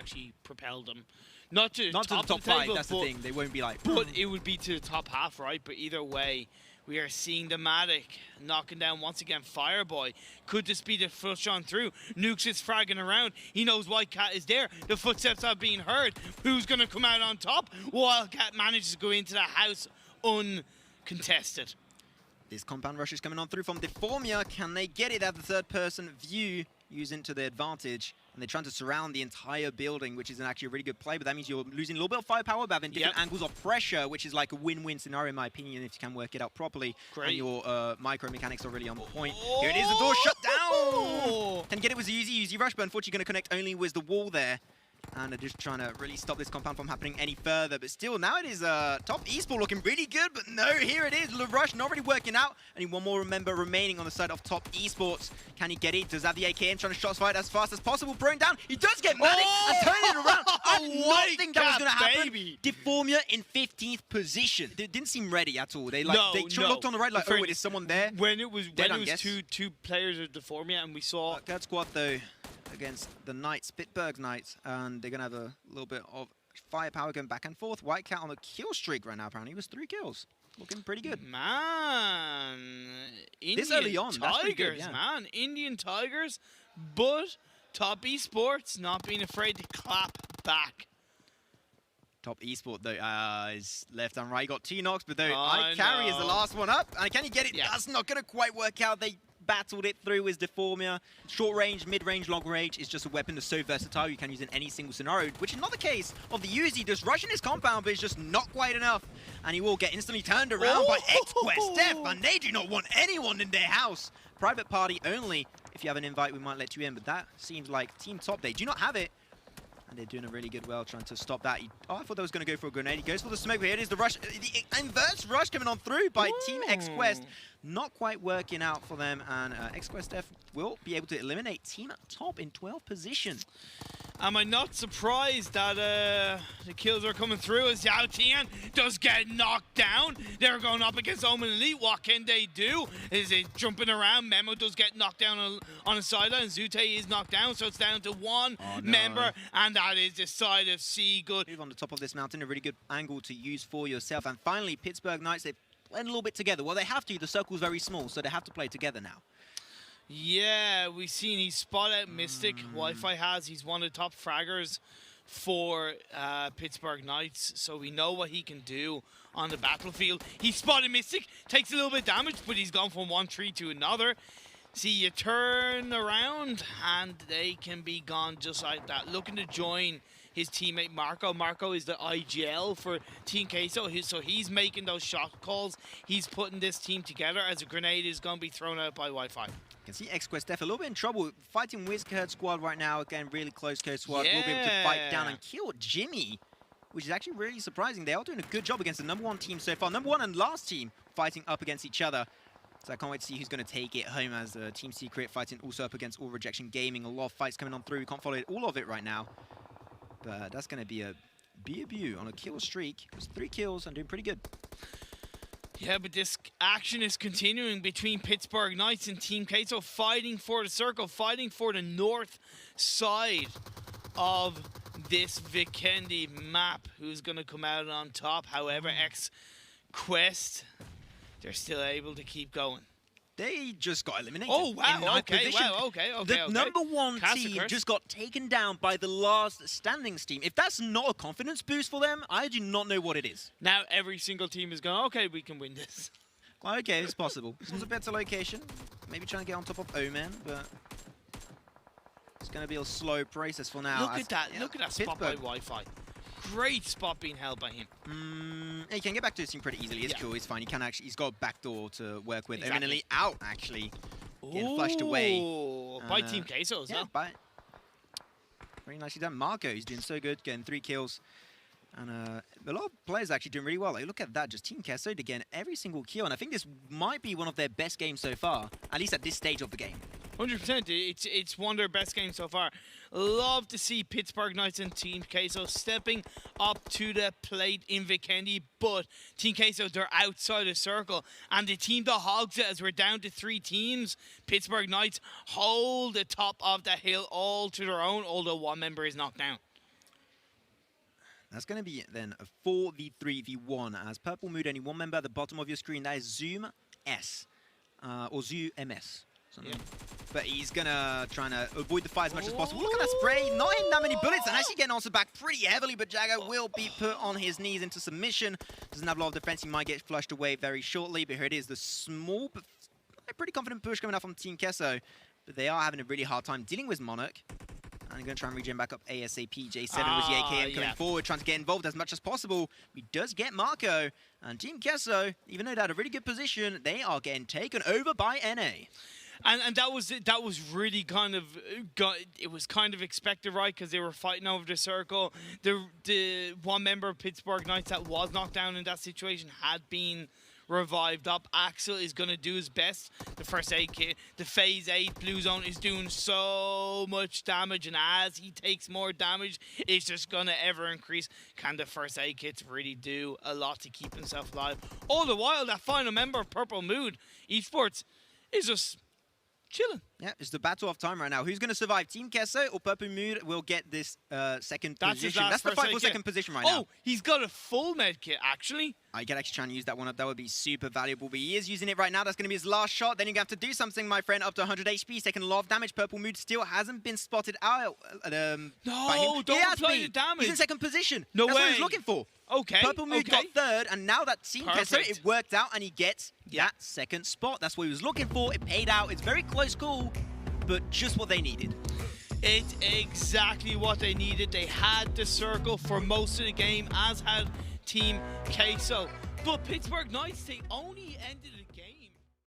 actually propel them. Not to the top of the 5, table, that's the thing. They won't be like... But it would be to the top half, right? But either way, we are seeing the Matic knocking down once again Fireboy. Could this be the push on through? Nukes is fragging around. He knows Wildcat is there. The footsteps are being heard. Who's going to come out on top? Wildcat manages to go into the house uncontested. This compound rush is coming on through from Deformia. Can they get it at the third-person view, using to their advantage? And they're trying to surround the entire building, which is actually a really good play, but that means you're losing a little bit of firepower, but having different angles of pressure, which is like a win-win scenario, in my opinion, if you can work it out properly. Great. And your micro mechanics are really on point. Here it is, the door shut down! Can get it with the easy rush, but unfortunately going to connect only with the wall there. And they're just trying to really stop this compound from happening any further. But still, now it is top esports looking really good. But no, here it is. The rush not really working out. Only one more member remaining on the side of top esports. Can he get it? Does have the AKM trying to shot fight as fast as possible. Throwing down. He does get Matic and turning it around. I did not think that was going to happen. Baby. Deformia in 15th position. They didn't seem ready at all. They looked on the right like, oh, is someone there? When it was two players of Deformia, and we saw third squad though, against the Knights, Pittsburgh Knights, and they're going to have a little bit of firepower going back and forth. Wildcat on a kill streak right now, apparently. It was 3 kills. Looking pretty good. Man, this early on, Tigers, man. Indian Tigers, but top esports not being afraid to clap back. Top esport, though, is left and right. Got 2 knocks, but though iCarry is the last one up. And can he get it? Yeah. That's not going to quite work out. They battled it through with Deformia. Short range, mid range, long range is just a weapon that's so versatile you can use in any single scenario, which is not the case of the Uzi. Just rushing his compound, but it's just not quite enough. And he will get instantly turned around by XQuest Def, and they do not want anyone in their house. Private party only. If you have an invite, we might let you in, but that seems like Team Top. They do not have it. And they're doing a really good well trying to stop that. I thought they was going to go for a grenade. He goes for the smoke, but here it is, the rush. The inverse rush coming on through by Team XQuest. Not quite working out for them, and XQuest F will be able to eliminate Team Top in 12th position. Am I not surprised that the kills are coming through as Yao Tian does get knocked down? They're going up against Omen Elite. What can they do? Is it jumping around? Memo does get knocked down on a sideline. Zute is knocked down, so it's down to one member, and that is the side of Seagood. Move on the top of this mountain, a really good angle to use for yourself. And finally, Pittsburgh Knights, they've played a little bit together. Well, they have to. The circle's very small, so they have to play together now. Yeah, we've seen he spot out Mystic. Wi-Fi has. He's one of the top fraggers for Pittsburgh Knights, so we know what he can do on the battlefield. He spotted Mystic, takes a little bit of damage, but he's gone from one tree to another. See, you turn around, and they can be gone just like that. Looking to join his teammate Marco. Marco is the IGL for Team Queso, so he's making those shot calls. He's putting this team together as a grenade is going to be thrown out by Wi-Fi. You can see XQuest Def a little bit in trouble. Fighting with Curd Squad right now. Again, really close Curd Squad. Will be able to fight down and kill Jimmy, which is actually really surprising. They are doing a good job against the #1 team so far. #1 and last team fighting up against each other. So I can't wait to see who's going to take it home as Team Secret fighting also up against All Rejection Gaming. A lot of fights coming on through. We can't follow all of it right now. But that's going to be a view on a kill streak. It was 3 kills and doing pretty good. Yeah, but this action is continuing between Pittsburgh Knights and Team Queso, fighting for the circle, fighting for the north side of this Vikendi map. Who's going to come out on top? However, XQuest, they're still able to keep going. They just got eliminated. Oh, wow. In ninth position. Okay. The #1 team just got taken down by the last standings team. If that's not a confidence boost for them, I do not know what it is. Now every single team is going, okay, we can win this. Well, okay, it's possible. This was a better location. Maybe trying to get on top of Omen, but it's going to be a slow process for now. Look at that. Yeah, look at that spot by Wi-Fi. Great spot being held by him. He can get back to this team pretty easily. It's cool. He's fine. He can actually. He's got a backdoor to work with. Exactly. Eminently out actually. Getting flushed away By Team Queso as well. But very nicely done. Marco, he's doing so good, getting 3 kills. And a lot of players actually doing really well. Like, look at that, just Team Queso again, every single kill. And I think this might be one of their best games so far, at least at this stage of the game. 100%. It's one of their best games so far. Love to see Pittsburgh Knights and Team Queso stepping up to the plate in Vikendi, but Team Queso, they're outside the circle. And the team that hogs it, as we're down to 3 teams, Pittsburgh Knights hold the top of the hill all to their own, although one member is knocked down. That's going to be then a 4v3v1 as Purple Mood, only one member at the bottom of your screen. That is Zoom S or Zoom MS. Yeah. But he's going to try to avoid the fire as much as possible. Look at that spray. Not hitting that many bullets and actually getting answered back pretty heavily. But Jagger will be put on his knees into submission. Doesn't have a lot of defense. He might get flushed away very shortly. But here it is. The small but pretty confident push coming out from Team Kesso. But they are having a really hard time dealing with Monarch. And I'm going to try and regen back up ASAP. J7 with the AKM coming forward, trying to get involved as much as possible. He does get Marco. And Team Kesso, even though they're at a really good position, they are getting taken over by NA. And that was really kind of it was kind of expected, right? Because they were fighting over the circle. The one member of Pittsburgh Knights that was knocked down in that situation had been revived up. Axel is going to do his best. The first aid kit, the phase 8 blue zone is doing so much damage, and as he takes more damage, it's just going to ever increase. Can the first aid kits really do a lot to keep himself alive? All the while, that final member of Purple Mood Esports is just chilling. Yeah, it's the battle of time right now. Who's going to survive? Team Kesso or Purple Mood will get this second position. That's the fight for second position right now. Oh, he's got a full med kit, actually. I could actually try and use that one up. That would be super valuable. But he is using it right now. That's going to be his last shot. Then you're going to have to do something, my friend. Up to 100 HP. He's taking a lot of damage. Purple Mood still hasn't been spotted out by him. No, don't apply the damage. He's in second position. No way. That's what he's looking for. Okay. Purple Mood got third, and now that Team Kesso, it worked out, and he gets that second spot. That's what he was looking for. It paid out. It's very close call, but just what they needed. It's exactly what they needed. They had the circle for most of the game, as had Team Kesso. But Pittsburgh Knights, they only ended